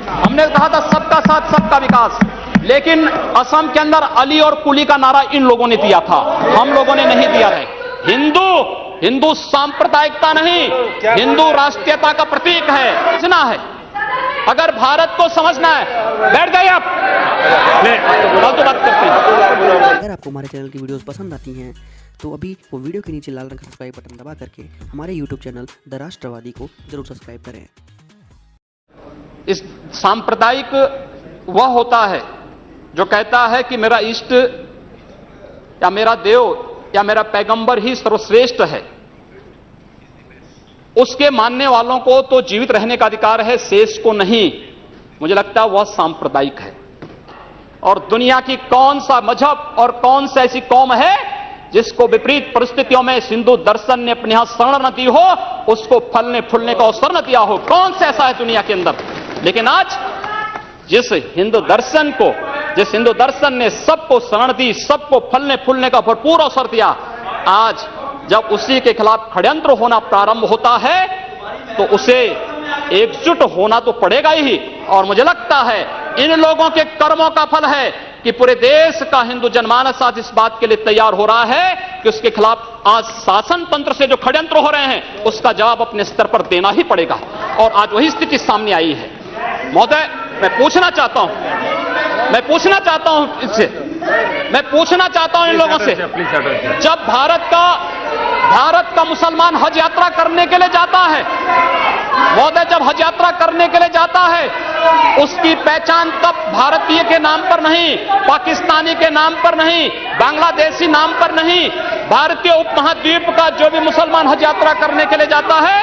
हमने कहा था सबका साथ सबका विकास, लेकिन असम के अंदर अली और कुली का नारा इन लोगों ने दिया था, हम लोगों ने नहीं दिया है। हिंदू सांप्रदायिकता नहीं, हिंदू राष्ट्रीयता का प्रतीक है, समझना है। अगर भारत को समझना है, बैठ जाइए आप, फालतू बात करते हैं। अगर आपको हमारे चैनल की वीडियोस पसंद आती हैं तो अभी वो वीडियो के नीचे लाल रंग का सब्सक्राइब बटन दबा करके हमारे YouTube चैनल द राष्ट्रवादी को जरूर सब्सक्राइब करें। इस सांप्रदायिक वह होता है जो कहता है कि मेरा इष्ट या मेरा देव या मेरा पैगंबर ही सर्वश्रेष्ठ है। उसके मानने वालों को तो जीवित रहने का अधिकार है, शेष को नहीं। मुझे लगता है वह सांप्रदायिक है। और दुनिया की कौन सा मजहब और कौन सी ऐसी कौम है जिसको विपरीत परिस्थितियों में हिंदू दर्शन ने अपने यहां शरण न दी हो, उसको फलने फूलने का अवसर न दिया हो? कौन सा ऐसा है दुनिया के अंदर? लेकिन आज जिस हिंदू दर्शन ने सबको शरण दी, सबको फलने फूलने का भरपूर अवसर दिया, आज जब उसी के खिलाफ षड्यंत्र होना प्रारंभ होता है तो उसे एकजुट होना तो पड़ेगा ही। और मुझे लगता है इन लोगों के कर्मों का फल है कि पूरे देश का हिंदू जनमानस आज इस बात के लिए तैयार हो रहा है कि उसके खिलाफ आज शासन तंत्र से जो षड्यंत्र हो रहे हैं उसका जवाब अपने स्तर पर देना ही पड़ेगा। और आज वही स्थिति सामने आई है। महोदय, मैं पूछना चाहता हूं इन लोगों से, जब भारत का मुसलमान हज यात्रा करने के लिए जाता है, महोदय, जब हज यात्रा करने के लिए जाता है, उसकी पहचान तब भारतीय के नाम पर नहीं, पाकिस्तानी के नाम पर नहीं, बांग्लादेशी नाम पर नहीं, भारतीय उपमहाद्वीप का जो भी मुसलमान हज यात्रा करने के लिए जाता है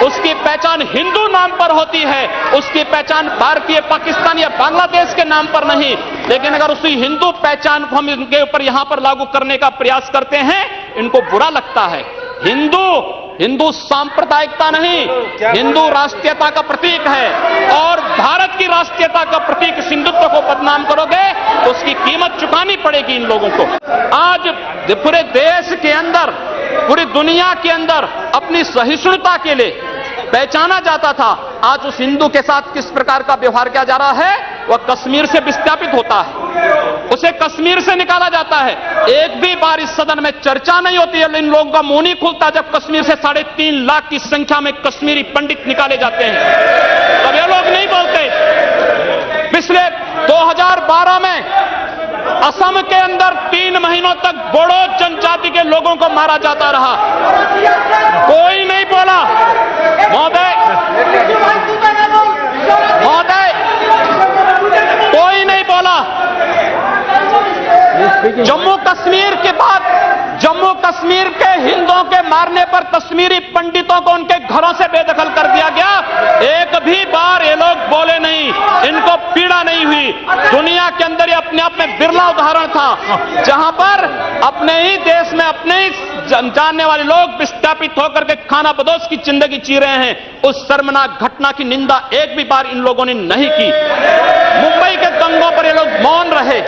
उसकी पहचान हिंदू नाम पर होती है, उसकी पहचान भारतीय, पाकिस्तानी या बांग्लादेश के नाम पर नहीं। लेकिन अगर उसी हिंदू पहचान को हम इनके ऊपर यहां पर लागू करने का प्रयास करते हैं, इनको बुरा लगता है। हिंदू सांप्रदायिकता नहीं, हिंदू राष्ट्रीयता का प्रतीक है। और भारत की राष्ट्रीयता का प्रतीक हिंदुत्व को बदनाम करोगे तो उसकी कीमत चुकानी पड़ेगी इन लोगों को। आज पूरे देश के अंदर, पूरी दुनिया के अंदर अपनी सहिष्णुता के लिए पहचाना जाता था, आज उस हिंदू के साथ किस प्रकार का व्यवहार किया जा रहा है, वह कश्मीर से विस्थापित होता है, उसे कश्मीर से निकाला जाता है। एक भी बार इस सदन में चर्चा नहीं होती है, इन लोगों का मुंह नहीं खुलता जब कश्मीर से 3.5 लाख की संख्या में कश्मीरी पंडित निकाले जाते हैं, तब ये लोग नहीं बोलते। पिछले 2012 में असम के अंदर 3 महीनों तक बोडो जनजाति के लोगों को मारा जाता रहा, कोई नहीं बोला। महोदय, कोई नहीं बोला। जम्मू कश्मीर के बाद जम्मू कश्मीर के हिंदुओं के मारने पर कश्मीरी पंडितों को उनके घरों से बेदखल कर दिया गया, एक भी बार ये लोग बोले नहीं, इनको पीड़ा नहीं हुई। दुनिया के अंदर ये अपने आप में बिरला उदाहरण था जहां पर अपने ही देश में अपने ही जानने वाले लोग विस्थापित होकर के खाना बदोश की जिंदगी जी रहे हैं। उस शर्मनाक घटना की निंदा एक भी बार इन लोगों ने नहीं की। मुंबई के दंगों पर ये लोग मौन रहे।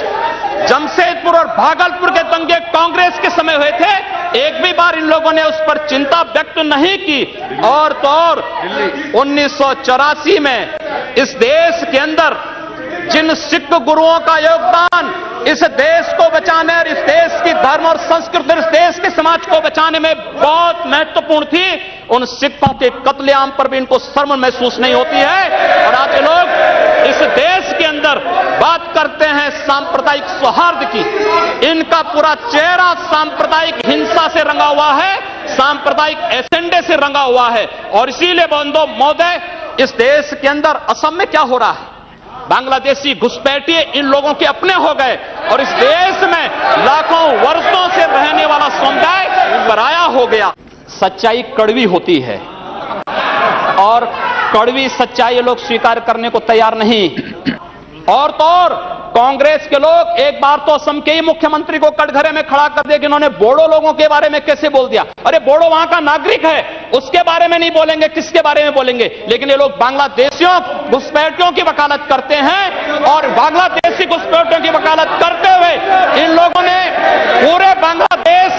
जमशेदपुर और भागलपुर के दंगे कांग्रेस के समय हुए थे, एक भी बार इन लोगों ने उस पर चिंता व्यक्त नहीं की। और तो और 1984 में इस देश के अंदर जिन सिख गुरुओं का योगदान इस देश को बचाने और इस देश की धर्म और संस्कृति, इस देश के समाज को बचाने में बहुत महत्वपूर्ण थी, उन सिखों के कत्लेआम पर भी इनको शर्म महसूस नहीं होती है। और आज लोग इस देश के अंदर बात करते हैं सांप्रदायिक सौहार्द की, इनका पूरा चेहरा सांप्रदायिक हिंसा से रंगा हुआ है, सांप्रदायिक एजेंडे से रंगा हुआ है। और इसीलिए बंधु महोदय, इस देश के अंदर असम में क्या हो रहा है, बांग्लादेशी घुसपैठिए इन लोगों के अपने हो गए और इस देश में लाखों वर्षों से रहने वाला समुदाय पराया हो गया। सच्चाई कड़वी होती है और कड़वी सच्चाई लोग स्वीकार करने को तैयार नहीं। और तो और कांग्रेस के लोग एक बार तो असम के ही मुख्यमंत्री को कटघरे में खड़ा कर दिया कि इन्होंने बोडो लोगों के बारे में कैसे बोल दिया। अरे बोडो वहां का नागरिक है, उसके बारे में नहीं बोलेंगे, किसके बारे में बोलेंगे? लेकिन ये लोग बांग्लादेशियों घुसपैठियों की वकालत करते हैं और बांग्लादेशी घुसपैठियों की वकालत करते हुए इन लोगों ने पूरे बांग्लादेश,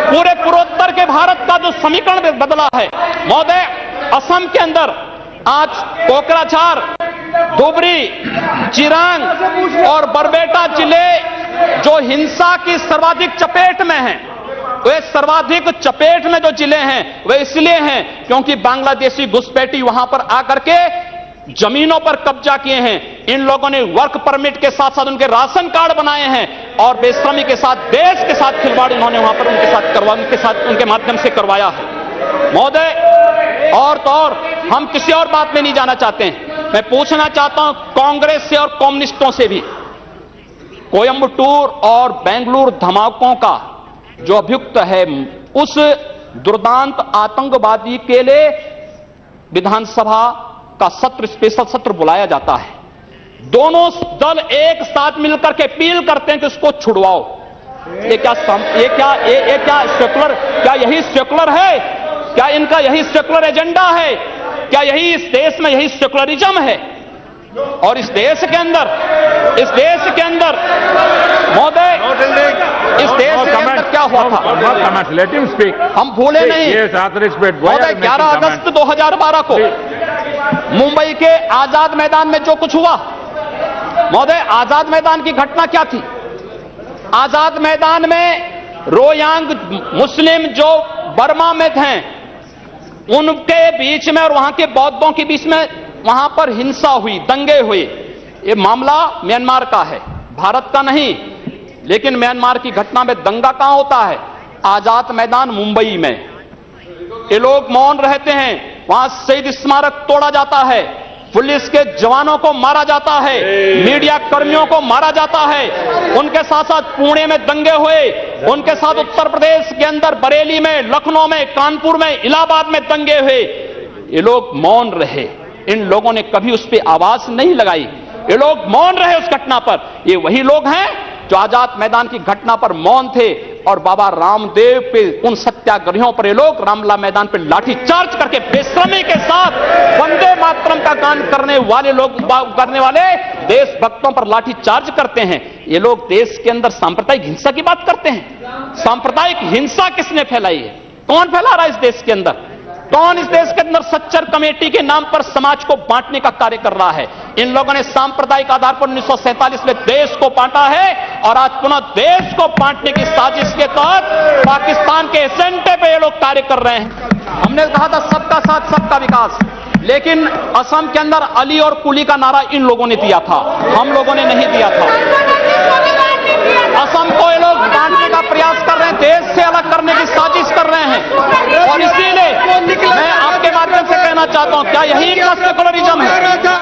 पूरे पूर्वोत्तर के भारत का जो समीकरण बदला है। महोदय, असम के अंदर आज कोकराझार धुबरी, चिरांग और बरबेटा जिले जो हिंसा की सर्वाधिक चपेट में हैं, वे सर्वाधिक चपेट में जो जिले हैं वे इसलिए हैं क्योंकि बांग्लादेशी घुसपैठी वहां पर आकर के जमीनों पर कब्जा किए हैं। इन लोगों ने वर्क परमिट के साथ साथ उनके राशन कार्ड बनाए हैं और बेशर्मी के साथ देश के साथ खिलवाड़ उन्होंने वहां पर उनके माध्यम से करवाया है। महोदय, और तो और हम किसी और बात में नहीं जाना चाहते हैं। मैं पूछना चाहता हूं कांग्रेस से और कम्युनिस्टों से भी, कोयंबटूर और बेंगलुरु धमाकों का जो अभियुक्त है, उस दुर्दांत आतंकवादी के लिए विधानसभा का सत्र, स्पेशल सत्र बुलाया जाता है। दोनों दल एक साथ मिलकर के अपील करते हैं कि उसको छुड़वाओ। ये क्या सेकुलर, क्या यही सेकुलर है? क्या इनका यही सेकुलर एजेंडा है? क्या यही इस देश में यही सेकुलरिज्म है? और इस देश के अंदर महोदय, इस देश के अंदर क्या हुआ था हम भूले नहीं। महोदय, 11 अगस्त 2012 को मुंबई के आजाद मैदान में जो कुछ हुआ, महोदय, आजाद मैदान की घटना क्या थी? आजाद मैदान में रोयांग मुस्लिम जो बर्मा में थे उनके बीच में और वहां के बौद्धों के बीच में वहां पर हिंसा हुई, दंगे हुए। ये मामला म्यांमार का है, भारत का नहीं। लेकिन म्यांमार की घटना में दंगा कहां होता है? आजाद मैदान मुंबई में। ये लोग मौन रहते हैं, वहां शहीद स्मारक तोड़ा जाता है, पुलिस के जवानों को मारा जाता है, मीडिया कर्मियों को मारा जाता है। उनके साथ साथ पुणे में दंगे हुए, उनके साथ उत्तर प्रदेश के अंदर बरेली में, लखनऊ में, कानपुर में, इलाहाबाद में दंगे हुए। ये लोग मौन रहे, इन लोगों ने कभी उस पर आवाज नहीं लगाई। ये लोग मौन रहे उस घटना पर। ये वही लोग हैं जो आजाद मैदान की घटना पर मौन थे और बाबा रामदेव पे, उन सत्याग्रहियों पर ये लोग रामलला मैदान पे लाठी चार्ज करके बेशर्मी के साथ वंदे मातरम का गान करने वाले देशभक्तों पर लाठी चार्ज करते हैं। ये लोग देश के अंदर सांप्रदायिक हिंसा की बात करते हैं। सांप्रदायिक हिंसा किसने फैलाई है? कौन फैला रहा है इस देश के अंदर? कौन इस देश के अंदर सच्चर कमेटी के नाम पर समाज को बांटने का कार्य कर रहा है? इन लोगों ने सांप्रदायिक आधार पर 1947 में देश को बांटा है और आज पुनः देश को बांटने की साजिश के तहत पाकिस्तान के एजेंडे पे ये लोग कार्य कर रहे हैं। हमने कहा था सबका साथ सबका विकास, लेकिन असम के अंदर अली और कुली का नारा इन लोगों ने दिया था, हम लोगों ने नहीं दिया था। असम को ये लोग बांटने का प्रयास कर रहे हैं, देश से अलग करने की साजिश कर रहे हैं। और इसीलिए मैं आपके माध्यम से कहना चाहता हूं, क्या यही इनका सेकुलरिज्म है?